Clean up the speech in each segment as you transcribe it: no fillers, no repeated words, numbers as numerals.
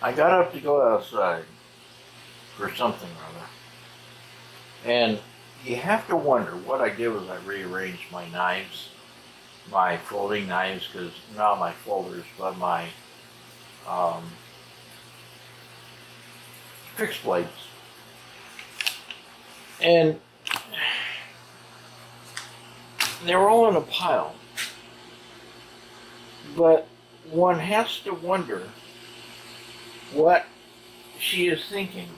I got up to go outside for something or other. And you have to wonder, what I did was I rearranged my knives, my folding knives, because not my folders, but my fixed blades. And they were all in a pile. But one has to wonder what she is thinking.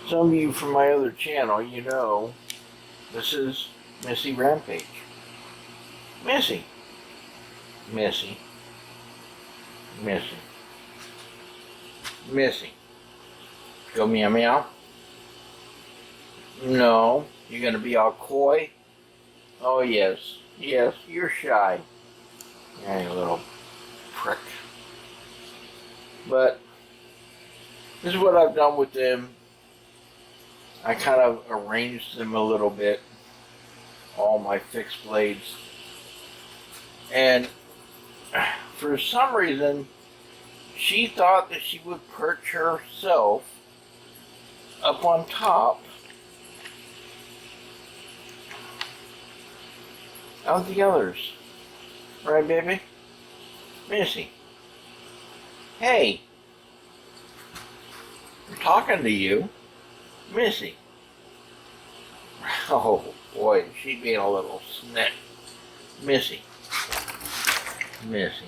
Some of you from my other channel, you know, this is Missy Rampage. Missy. Missy. Missy. Missy. Go meow meow. No. You're going to be all coy? Oh, yes. Yes, you're shy. Yeah, you little prick. But this is what I've done with them. I kind of arranged them a little bit. All my fixed blades. And for some reason, she thought that she would perch herself up on top of the others. Right, baby? Missy. Hey. I'm talking to you. Missy. Oh, boy, she's being a little snick. Missy. Missy.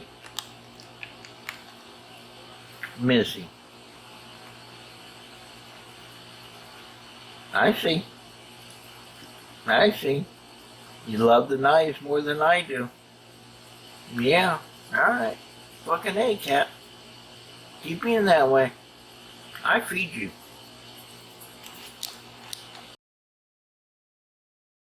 Missy. I see. I see. You love the knives more than I do. Yeah, alright. Fucking A, cat. Keep being that way. I feed you.